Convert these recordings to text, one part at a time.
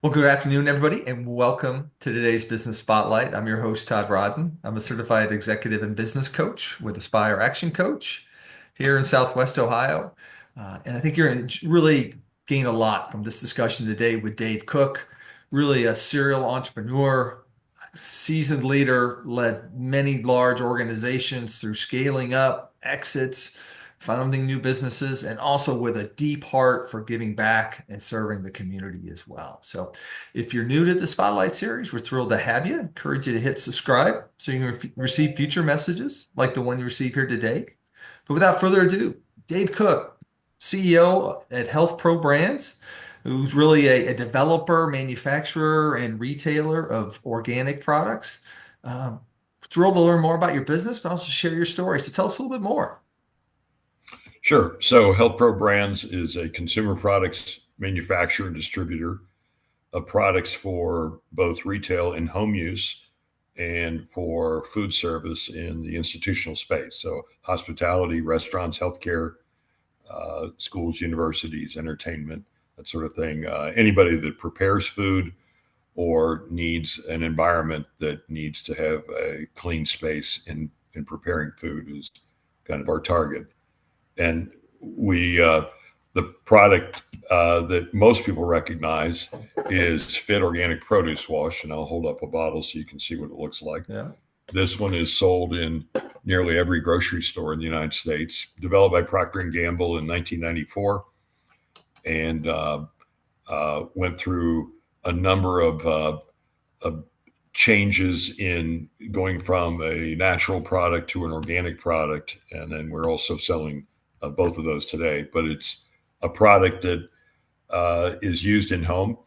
Well, good afternoon, everybody, and welcome to today's Business Spotlight. I'm your host, Todd Rodden. I'm a certified executive and business coach with Aspire Action Coach here in Southwest Ohio. And I think you're going to really gain a lot from this discussion today with Dave Cook, really a serial entrepreneur, seasoned leader, led many large organizations through scaling up, exits, founding new businesses, and also with a deep heart for giving back and serving the community as well. So, if you're new to the Spotlight series, we're thrilled to have you. Encourage you to hit subscribe so you can receive future messages like the one you receive here today. But without further ado, Dave Cook, CEO at HealthPro Brands, who's really a developer, manufacturer, and retailer of organic products. Um, Thrilled to learn more about your business, but also share your story. So tell us a little bit more. Sure. So HealthPro Brands is a consumer products manufacturer and distributor of products for both retail and home use and for food service in the institutional space. So hospitality, restaurants, healthcare, schools, universities, entertainment, that sort of thing. Anybody that prepares food or needs an environment that needs to have a clean space in preparing food is kind of our target. And we the product that most people recognize is Fit Organic Produce Wash, and I'll hold up a bottle so you can see what it looks like. Yeah. This one is sold in nearly every grocery store in the United States. Developed by Procter and Gamble in 1994, and went through a number of changes in going from a natural product to an organic product, and then we're also selling both of those today. But it's a product that is used in home.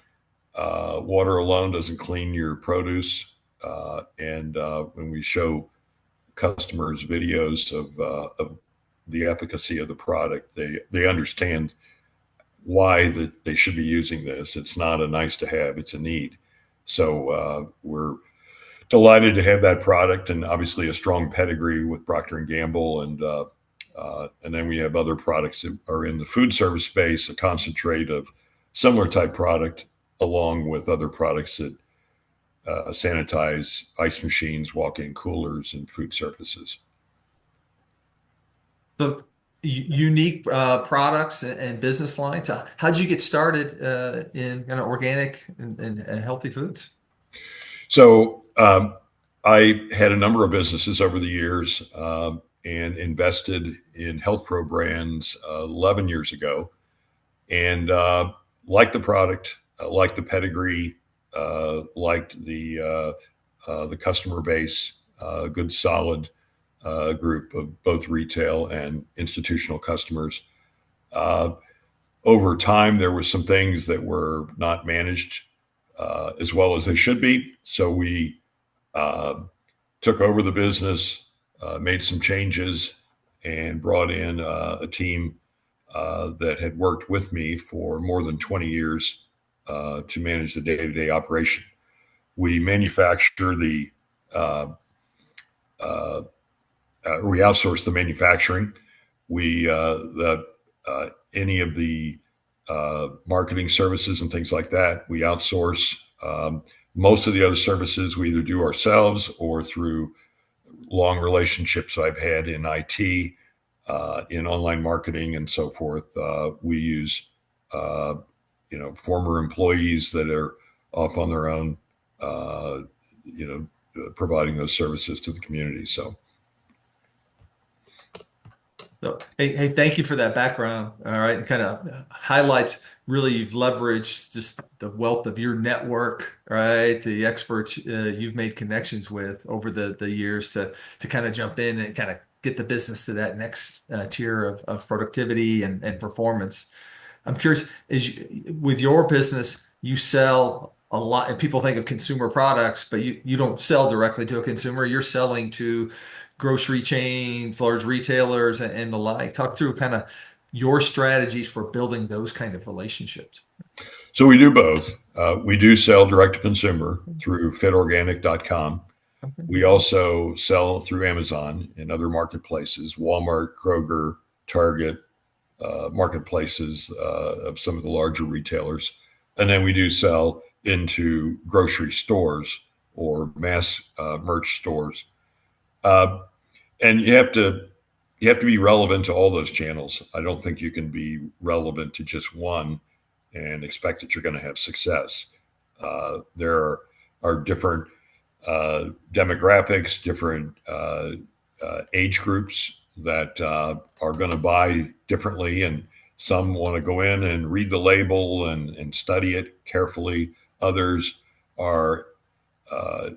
Water alone doesn't clean your produce, and when we show customers videos of the efficacy of the product, they understand why that they should be using this. It's not a nice to have; it's a need. So we're delighted to have that product, and obviously a strong pedigree with Procter and Gamble, and then we have other products that are in the food service space, a concentrate of similar type product, along with other products that sanitize ice machines, walk-in coolers, and food surfaces. So unique products and business lines. How'd you get started in kind of organic and healthy foods? So I had a number of businesses over the years and invested in HealthPro Brands 11 years ago, and liked the product, liked the pedigree, liked the customer base, good solid group of both retail and institutional customers. Uh, Over time, there were some things that were not managed as well as they should be. So we uh, took over the business, made some changes, and brought in a team that had worked with me for more than 20 years to manage the day-to-day operation. We manufacture uh, uh, we outsource the manufacturing. We the any of the marketing services and things like that we outsource. Most of the other services we either do ourselves or through long relationships I've had in IT, in online marketing, and so forth. We use uh, former employees that are off on their own, uh, providing those services to the community. So So, hey, thank you for that background. All right, it kind of highlights really you've leveraged just the wealth of your network, right? The experts you've made connections with over the years to kind of jump in and kind of get the business to that next tier of productivity and performance. I'm curious, with your business, you sell a lot, and people think of consumer products, but you don't sell directly to a consumer. You're selling to grocery chains, large retailers, and the like. Talk through kind of your strategies for building those kind of relationships. So we do both. We do sell direct to consumer through fitorganic.com. Okay. We also sell through Amazon and other marketplaces, Walmart, Kroger, Target, marketplaces of some of the larger retailers. And then we do sell into grocery stores or mass merch stores. Uh, and you have to be relevant to all those channels. I don't think you can be relevant to just one and expect that you're going to have success. There are different demographics, different age groups that are going to buy differently, and some want to go in and read the label and study it carefully. Others are,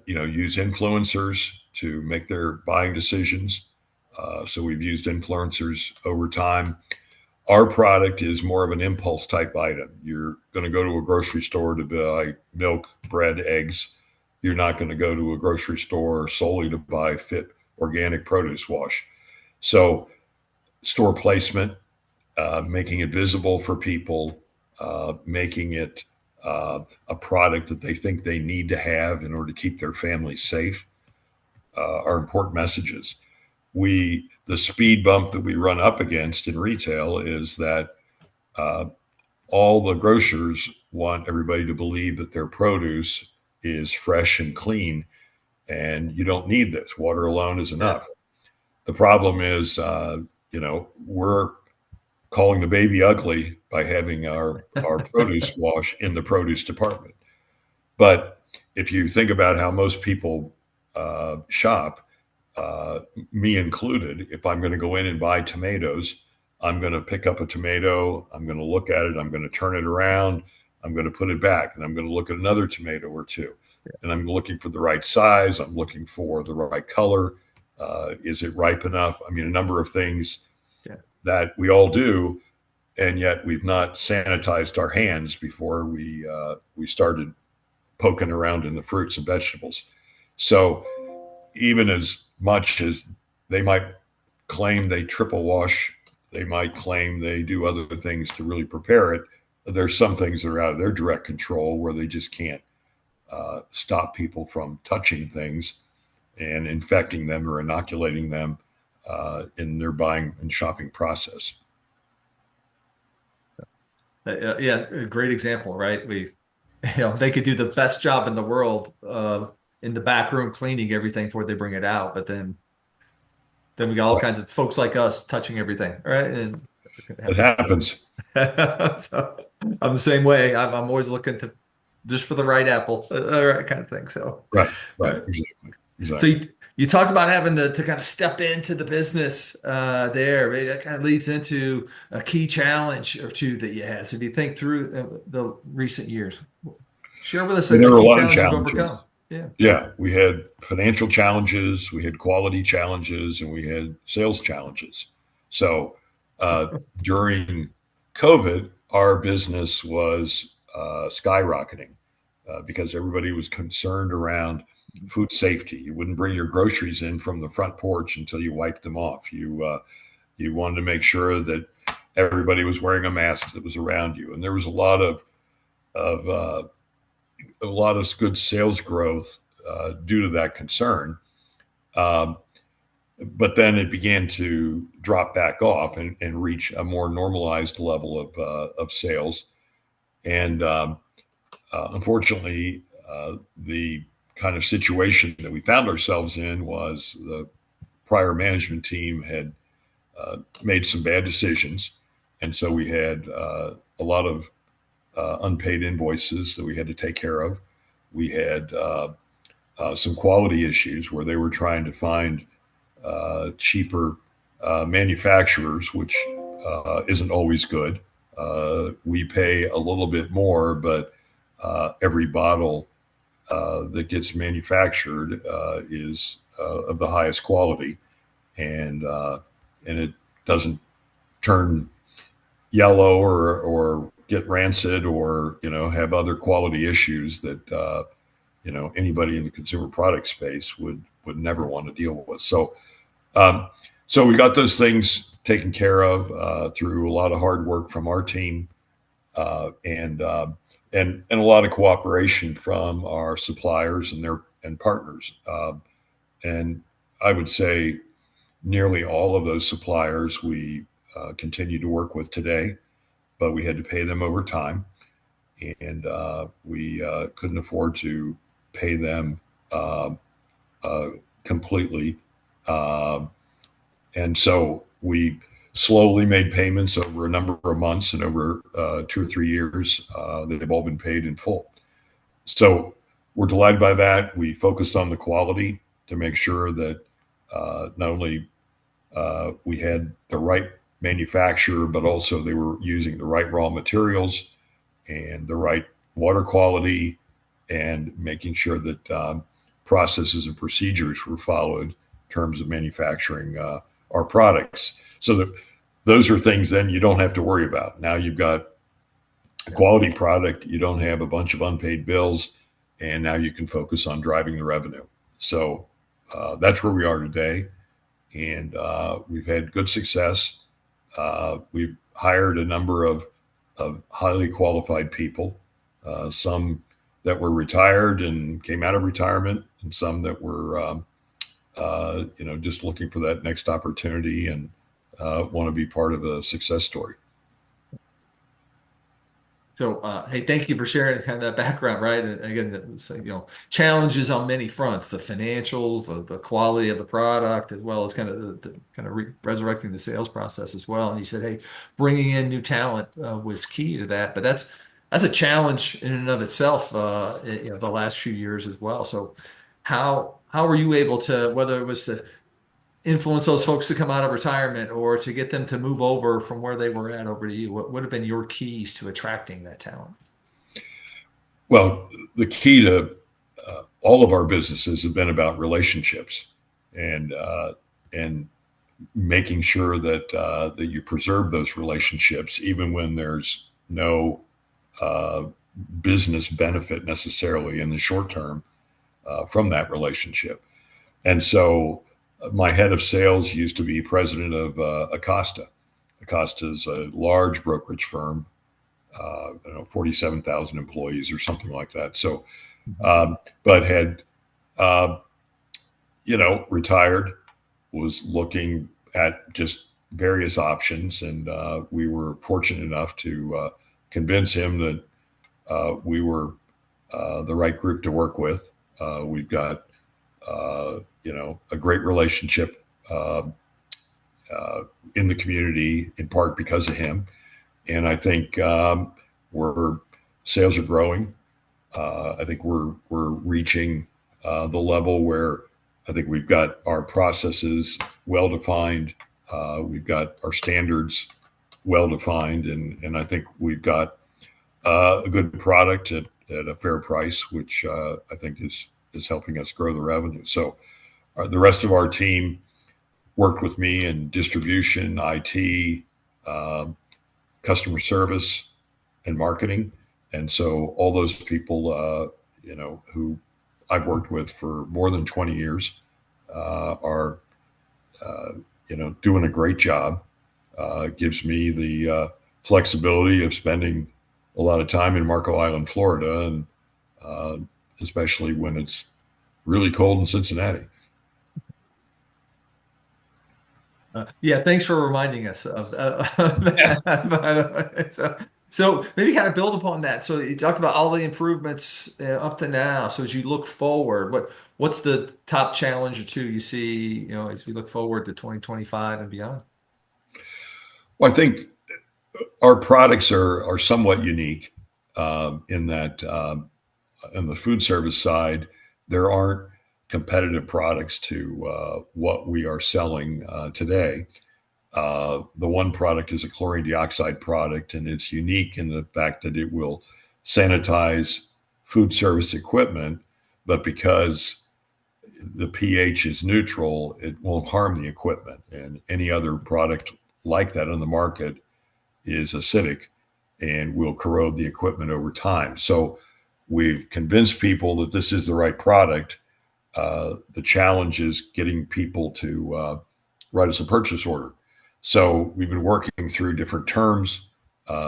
use influencers to make their buying decisions. So we've used influencers over time. Our product is more of an impulse type item. You're going to go to a grocery store to buy milk, bread, eggs. You're not going to go to a grocery store solely to buy fit organic produce wash. So store placement, making it visible for people, making it a product that they think they need to have in order to keep their families safe, are important messages. The speed bump that we run up against in retail is that uh, all the grocers want everybody to believe that their produce is fresh and clean, and you don't need this. Water alone is Yeah. enough. The problem is, we're calling the baby ugly by having our produce wash in the produce department. But if you think about how most people shop, uh, me included, if I'm going to go in and buy tomatoes, I'm going to pick up a tomato, I'm going to look at it, I'm going to turn it around, I'm going to put it back, and I'm going to look at another tomato or two. And I'm looking for the right size, I'm looking for the right color. Is it ripe enough? I mean, a number of things Yeah. that we all do, and yet we've not sanitized our hands before we started poking around in the fruits and vegetables. So even as much as they might claim they triple wash, they might claim they do other things to really prepare it. There's some things that are out of their direct control where they just can't stop people from touching things and infecting them or inoculating them in their buying and shopping process. Yeah, a great example, right? They could do the best job in the world in the back room cleaning everything before they bring it out, but then we got all Right. kinds of folks like us touching everything, right? And it It happens. happens. So I'm the same way. I'm always looking to just for the right apple, right kind of thing. So, Right. Right. uh, Exactly. so Exactly. you talked about having to kind of step into the business there. Maybe that kind of leads into a key challenge or two that you had. So if you think through the recent years, share with us Well, a there were a key lot of challenge you've challenges. overcome. Yeah. Yeah, we had financial challenges, we had quality challenges, and we had sales challenges. So during COVID, our business was skyrocketing because everybody was concerned around food safety. You wouldn't bring your groceries in from the front porch until you wiped them off. You wanted to make sure that everybody was wearing a mask that was around you, and there was of a lot of good sales growth due to that concern. Um, but then it began to drop back off and reach a more normalized level of sales. And unfortunately, the kind of situation that we found ourselves in was the prior management team had made some bad decisions. And so we had a lot of unpaid invoices that we had to take care of. We had some quality issues where they were trying to find cheaper manufacturers, which isn't always good. We pay a little bit more, but every bottle that gets manufactured is of the highest quality, and and it doesn't turn yellow or get rancid or have other quality issues that anybody in the consumer product space would never want to deal with. Um, so we got those things taken care of through a lot of hard work from our team and a lot of cooperation from our suppliers and partners. And I would say nearly all of those suppliers we continue to work with today, but we had to pay them over time. and we couldn't afford to pay them uh, uh, completely. Um and so we slowly made payments over a number of months, and over 2 or 3 years, they've all been paid in full. So we're delighted by that. We focused on the quality to make sure that not only we had the right manufacturer, but also they were using the right raw materials and the right water quality, and making sure that processes and procedures were followed in terms of manufacturing our products. So that those are things then you don't have to worry about. Now you've got a Yeah. quality product, you don't have a bunch of unpaid bills, and now you can focus on driving the revenue. So that's where we are today, and we've had good success. We've hired a number of highly qualified people, some that were retired and came out of retirement, and some that were, just looking for that next opportunity and want to be part of a success story. So, hey, thank you for sharing kind of that background, right? And again, challenges on many fronts: the financials, the quality of the product, as well as kind of the kind of resurrecting the sales process as well. And you said, hey, bringing in new talent was key to that, but that's a challenge in and of itself. The last few years as well. So, how were you able to, whether it was to influence those folks to come out of retirement or to get them to move over from where they were at over to you? What would have been your keys to attracting that talent? Well, the key to all of our businesses have been about relationships, and and making sure that you preserve those relationships even when there's no uh, business benefit necessarily in the short term from that relationship. And so, my head of sales used to be president of Acosta. Acosta is a large brokerage firm, 47,000 employees or something like that. So, but had uh, retired, was looking at just various options, and we were fortunate enough to convince him that we were the right group to work with. We've got a great relationship uh, in the community, in part because of him, and I think we're sales are growing. I think we're reaching the level where I think we've got our processes well defined. We've got our standards well defined, and I think we've got a good product at a fair price, which I think is helping us grow the revenue. So the rest of our team worked with me in distribution, IT, uh, customer service, and marketing. And so all those people, who I've worked with for more than 20 years, are, doing a great job. Gives me the flexibility of spending a lot of time in Marco Island, Florida, and uh, especially when it's really cold in Cincinnati. Yeah, thanks for reminding us of Yeah. that, by the way. So maybe kind of build upon that. So you talked about all the improvements up to now. So as you look forward, what's the top challenge or two you see, as we look forward to 2025 and beyond? Well, I think our products are somewhat unique in that on the food service side, there aren't competitive products to what we are selling today. The one product is a chlorine dioxide product, and it's unique in the fact that it will sanitize food service equipment, but because the pH is neutral, it won't harm the equipment. And any other product like that on the market is acidic and will corrode the equipment over time. So we've convinced people that this is the right product. The challenge is getting people to write us a purchase order. So we've been working through different terms,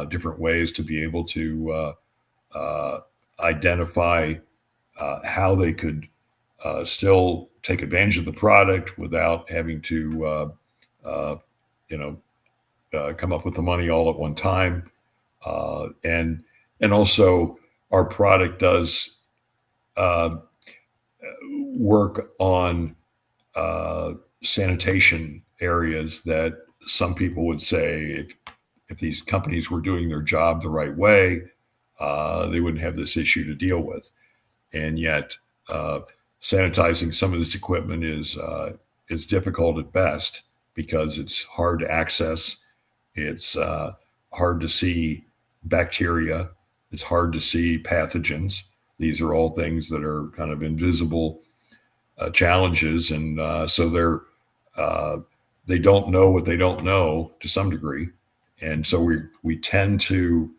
different ways to be able to identify how they could still take advantage of the product without having to, you know, come up with the money all at one time. And And also, our product does uh, work on uh, sanitation areas that some people would say if these companies were doing their job the right way, they wouldn't have this issue to deal with. And yet, uh, sanitizing some of this equipment is difficult at best because it's hard to access. It's hard to see bacteria. It's hard to see pathogens. These are all things that are kind of invisible challenges, and so uh, they don't know what they don't know to some degree, and so we tend to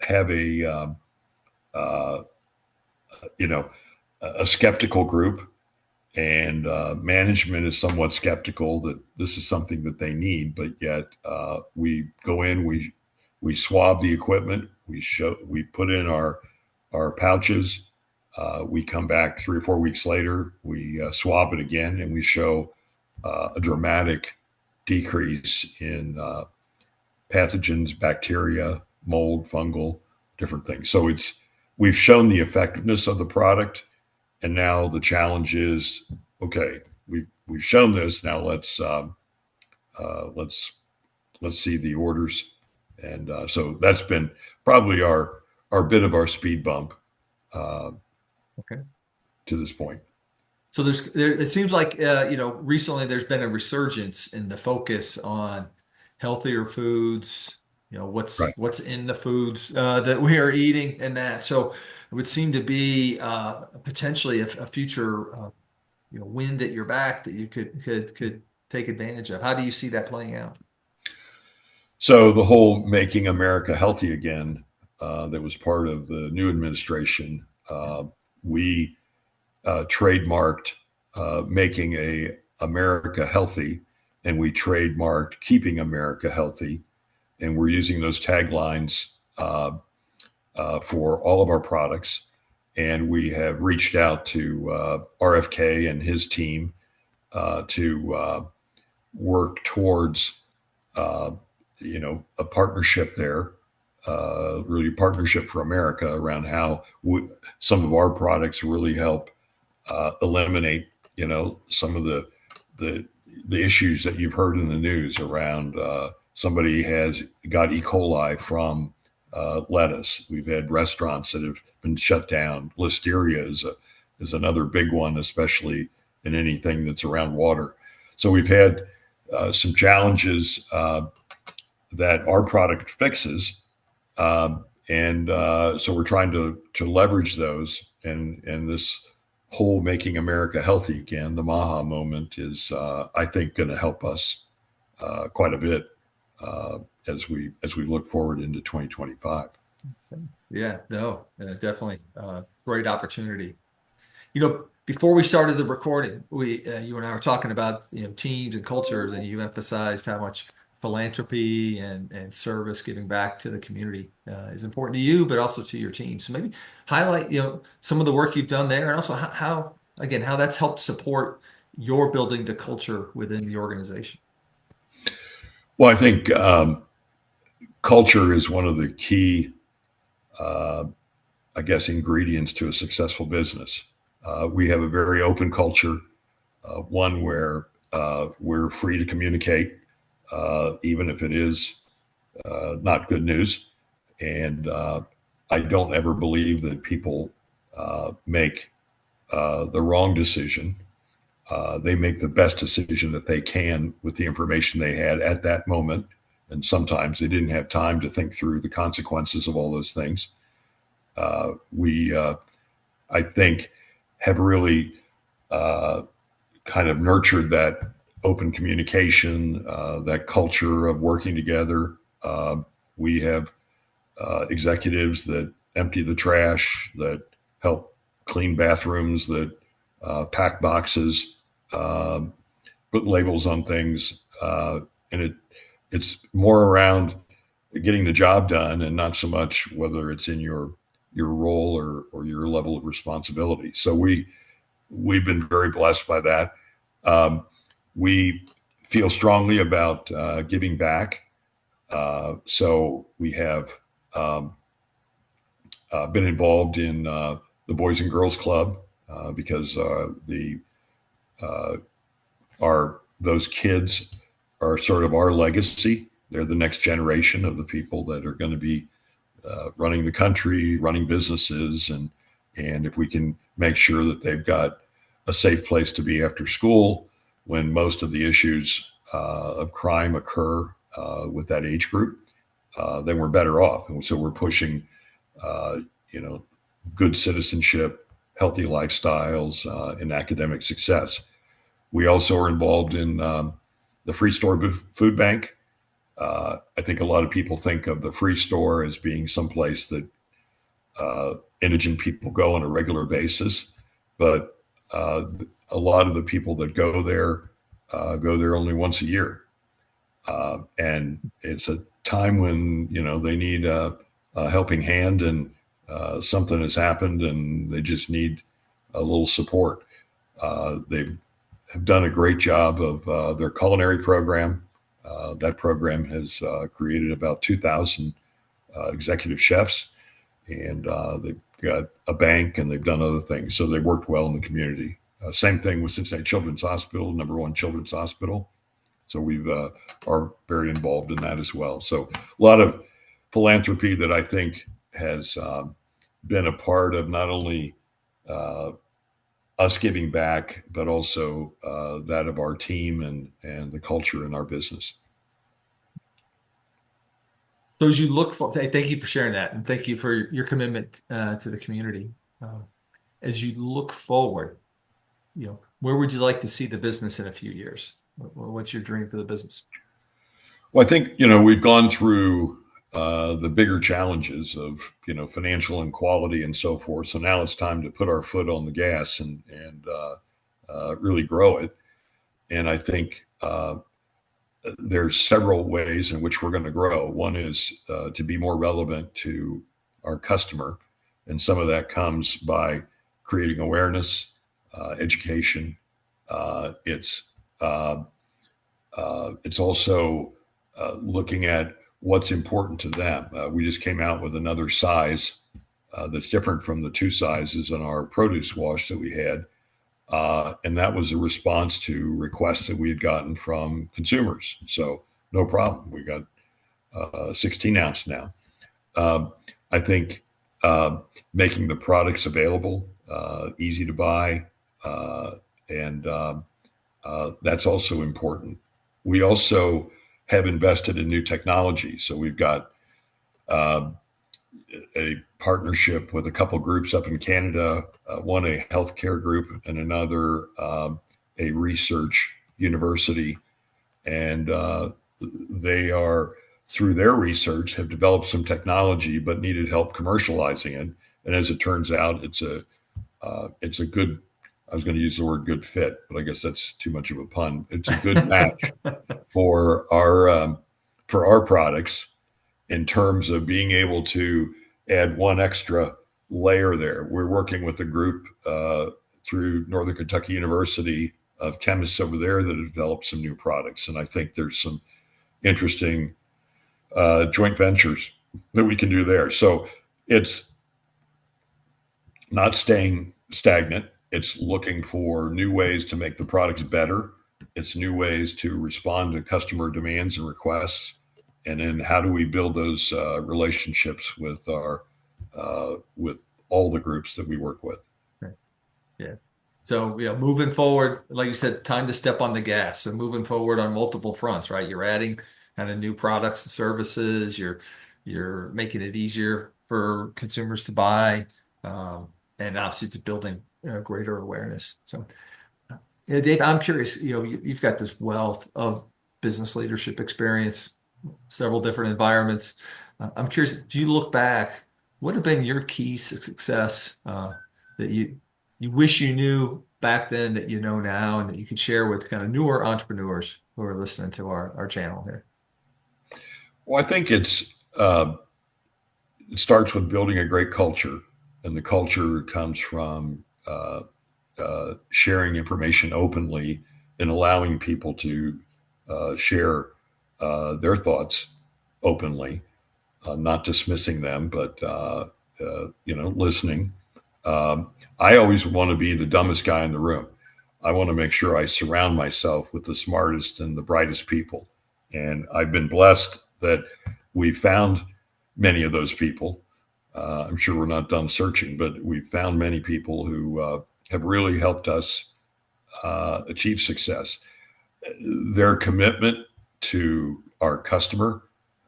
have uh, you know a skeptical group, and management is somewhat skeptical that this is something that they need, but yet we go in, we swab the equipment, we put in our pouches. We come back 3 or 4 weeks later, we swab it again, and we show a dramatic decrease in pathogens, bacteria, mold, fungal, different things. So we've shown the effectiveness of the product, and now the challenge is okay. We've shown this. Now uh, let's let's see the orders, and so that's been probably our bit of our speed bump uh, Okay. to this point. So it seems like recently there's been a resurgence in the focus on healthier foods, Right. what's in the foods that we are eating and that. So it would seem to be potentially a future wind at your back that you could take advantage of. How do you see that playing out? So the whole "Making America Healthy Again" that was part of the new administration, we trademarked "Making a America Healthy," and we trademarked "Keeping America Healthy," and we're using those taglines for all of our products. And we have reached out to RFK and his team to work towards uh, a partnership there, really partnership for America around how some of our products really help eliminate, some of the the issues that you've heard in the news around somebody has got E. coli from lettuce. We've had restaurants that have been shut down. Listeria is another big one, especially in anything that's around water. So we've had some challenges that our product fixes, and so we're trying to leverage those. And this whole "Making America Healthy Again," the Maha moment, is I think going to help us quite a bit uh, as we look forward into 2025. Yeah, no, definitely great opportunity. Before we started the recording, you and I were talking about, teams and cultures, and you emphasized how much philanthropy and service, giving back to the community, is important to you, but also to your team. So maybe highlight, some of the work you've done there, and also again, how that's helped support your building the culture within the organization. Well, I think culture is one of the key, uh, I guess, ingredients to a successful business. We have a very open culture, one where we're free to communicate, even if it is not good news. And I don't ever believe that people make the wrong decision. They make the best decision that they can with the information they had at that moment. And sometimes they didn't have time to think through the consequences of all those things. We, I think, have really uh, kind of nurtured that open communication, that culture of working together. We have executives that empty the trash, that help clean bathrooms, that pack boxes, uh, put labels on things, and it's more around getting the job done, and not so much whether it's in your role or your level of responsibility. So we've been very blessed by that. Um, we feel strongly about giving back. So we have um, been involved in the Boys and Girls Club because the our those kids are sort of our legacy. They're the next generation of the people that are going to be running the country, running businesses, and if we can make sure that they've got a safe place to be after school when most of the issues of crime occur with that age group, then we're better off. And so we're pushing, uh, you know, good citizenship, healthy lifestyles, and academic success. We also are involved in the Free Store Food Bank. I think a lot of people think of the Free Store as being someplace that indigent people go on a regular basis, but a lot of the people that go there only once a year, and it's a time when they need a helping hand, and something has happened, and they just need a little support. They have done a great job of their culinary program. That program has created about 2,000 executive chefs, and they've got a bank, and they've done other things. So they worked well in the community. Same thing with Cincinnati Children's Hospital, number one children's hospital. So we've are very involved in that as well. So a lot of philanthropy that I think has been a part of not only uh, us giving back, but also that of our team and the culture in our business. So as you look for, thank you for sharing that, and thank you for your commitment to the community. Uh, as you look forward, where would you like to see the business in a few years? What's your dream for the business? Well, I think we've gone through the bigger challenges of financial inequality and so forth. So now it's time to put our foot on the gas and really grow it. And I think there's several ways in which we're going to grow. One is to be more relevant to our customer, and some of that comes by creating awareness, education. It's it's also looking at what's important to them. We just came out with another size that's different from the two sizes in our produce wash that we had. And that was a response to requests that we had gotten from consumers. So no problem. We got 16 ounce now. I think making the products available, easy to buy, and that's also important. We also have invested in new technology. So we've got uh, a partnership with a couple groups up in Canada, one a healthcare group and another a research university. And they are, through their research, have developed some technology but needed help commercializing it. And as it turns out, it's a good, I was going to use the word good fit, but I guess that's too much of a pun. It's a good match for our products in terms of being able to add one extra layer there. We're working with a group through Northern Kentucky University of chemists over there that have developed some new products, and I think there's some interesting joint ventures that we can do there. So it's not staying stagnant. It's looking for new ways to make the products better. It's new ways to respond to customer demands and requests. And then how do we build those relationships with all the groups that we work with? Yeah. So, moving forward, like you said, time to step on the gas. So moving forward on multiple fronts, right? You're adding kind of new products and services. You're making it easier for consumers to buy, and obviously it's building greater awareness. So, Dave, I'm curious. You've got this wealth of business leadership experience, several different environments. I'm curious. Do you look back? What have been your keys to success that you wish you knew back then that you know now, and that you could share with kind of newer entrepreneurs who are listening to our channel here? Well, I think it starts with building a great culture, and the culture comes from sharing information openly and allowing people to share their thoughts openly, not dismissing them, but listening. I always want to be the dumbest guy in the room. I want to make sure I surround myself with the smartest and the brightest people. And I've been blessed that we found many of those people. I'm sure we're not done searching, but we've found many people who have really helped us achieve success. Their commitment to our customer,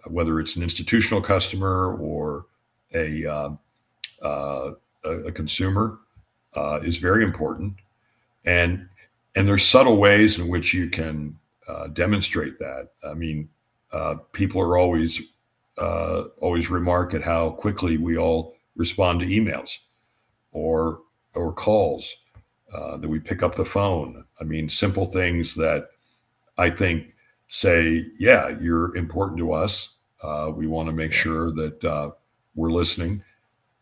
whether it's an institutional customer or a uh, a consumer, is very important. And there's subtle ways in which you can demonstrate that. I mean, people are always remark at how quickly we all respond to emails or calls, that we pick up the phone. I mean, simple things that I think say, yeah, you're important to us. We want to make Yeah. sure that we're listening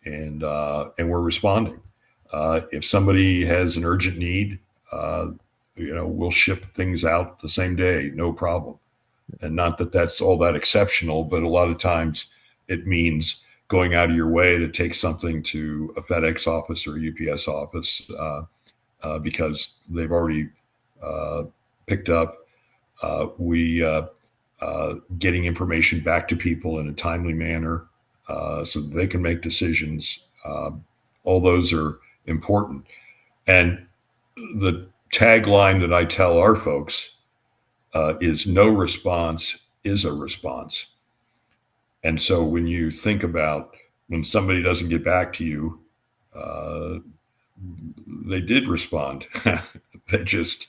and we're responding. If somebody has an urgent need, uh, we'll ship things out the same day, no problem. And not that that's all that exceptional, but a lot of times it means going out of your way to take something to a FedEx office or a UPS office, because they've already uh, picked up. We Getting information back to people in a timely manner, so that they can make decisions. All those are important. And the tagline that I tell our folks is no response is a response. And so when you think about when somebody doesn't get back to you, uh, they did respond. They just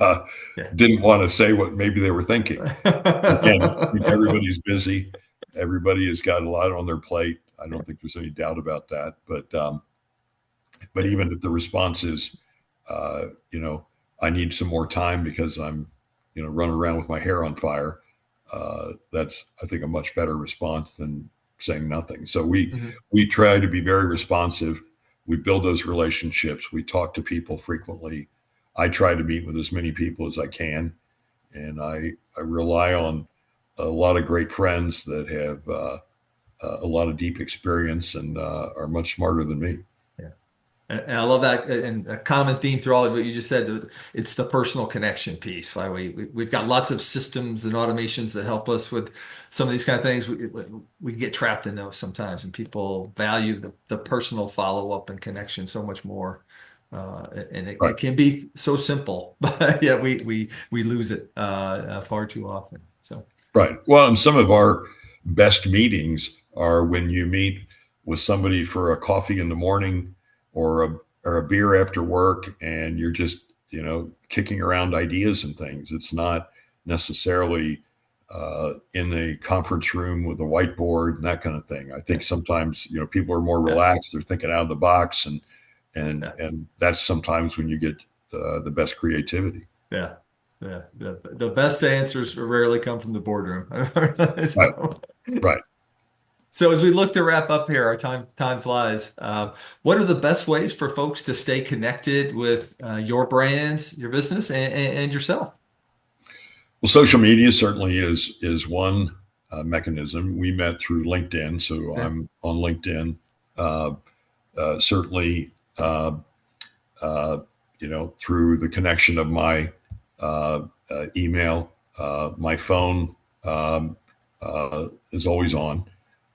uh, Yeah. didn't want to say what maybe they were thinking. Again, everybody's busy. Everybody has got a lot on their plate. I don't think there's any doubt about that. But even if the response is, uh, you know, I need some more time because I'm, running around with my hair on fire. That's, I think, a much better response than saying nothing. So Mhm. we try to be very responsive. We build those relationships. We talk to people frequently. I try to meet with as many people as I can, and I rely on a lot of great friends that have a lot of deep experience and are much smarter than me. Yeah. And I love that. And a common theme through all of what you just said, it's the personal connection piece. Why we've got lots of systems and automations that help us with some of these kind of things. We get trapped in those sometimes, and people value the personal follow-up and connection so much more. And Right. it can be so simple, but yeah, we lose it far too often. So Right. Well, and some of our best meetings are when you meet with somebody for a coffee in the morning or a beer after work, and you're just kicking around ideas and things. It's not necessarily in a conference room with a whiteboard and that kind of thing. I yeah, think sometimes people are more yeah, relaxed. They're thinking out of the box, and yeah. that's sometimes when you get the best creativity. Yeah. Yeah. The best answers rarely come from the boardroom. Right. So, Right. so as we look to wrap up here, our time flies. What are the best ways for folks to stay connected with your brands, your business, and yourself? Well, social media certainly is one mechanism. We met through LinkedIn, so Yeah. I'm on LinkedIn. Uh, Certainly, uh, uh, through the connection of my email, my phone is always on,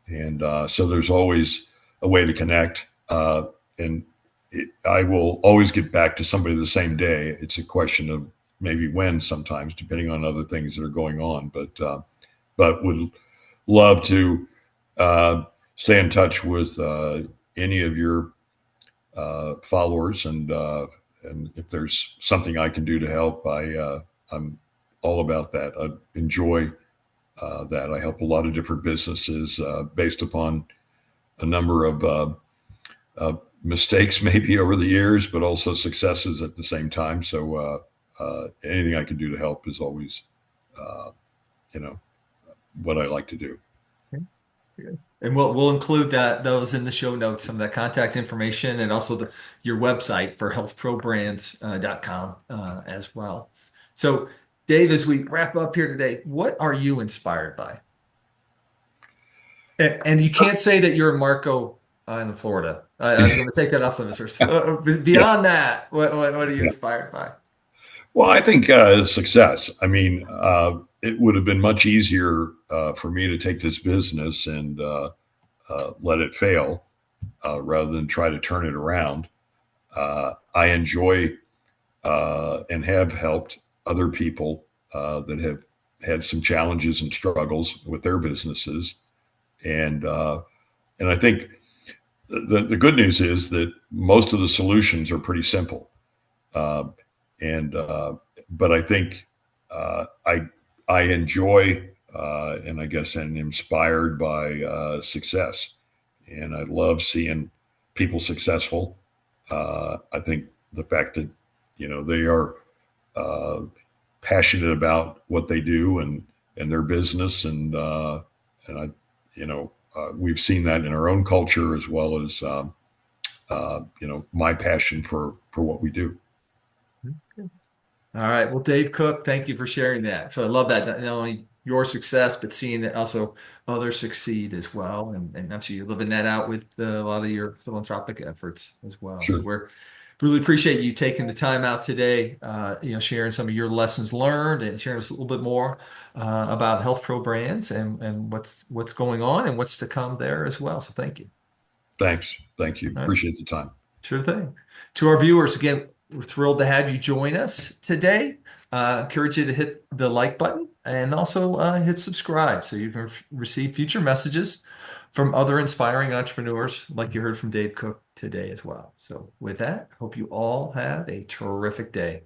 and so there's always a way to connect. And I will always get back to somebody the same day. It's a question of maybe when, sometimes, depending on other things that are going on. But would love to uh, stay in touch with any of your followers, and if there's something I can do to help, I'm all about that. I enjoy that. I help a lot of different businesses based upon a number of mistakes maybe over the years, but also successes at the same time. So anything I can do to help is always, uh, you know, what I like to do. Good. And we'll include those in the show notes, some of that contact information, and also your website for healthprobrands.com as well. So, Dave, as we wrap up here today, what are you inspired by? And you can't say that you're a Marco I'm in Florida. I'm going to take that off the list. Yeah. Beyond that, what are you Yeah. inspired by? Well, I think success. I mean, it would have been much easier for me to take this business and let it fail rather than try to turn it around. I enjoy and have helped other people that have had some challenges and struggles with their businesses, and and I think the good news is that most of the solutions are pretty simple. Uh, and But I think I enjoy and I guess I'm inspired by success, and I love seeing people successful. I think the fact that they are uh, passionate about what they do and their business, and I we've seen that in our own culture as well as my passion for what we do. All right. Well, Dave Cook, thank you for sharing that. So I love that. Not only your success, but seeing that also others succeed as well. And actually you're living that out with a lot of your philanthropic efforts as well. So Sure. we're really appreciate you taking the time out today, sharing some of your lessons learned and sharing us a little bit more about HealthPro Brands and what's going on and what's to come there as well. So thank you. Thanks. Thank you. All right. Appreciate the time. Sure thing. To our viewers, again, we're thrilled to have you join us today. Encourage you to hit the like button and also hit subscribe so you can receive future messages from other inspiring entrepreneurs like you heard from Dave Cook today as well. So with that, hope you all have a terrific day.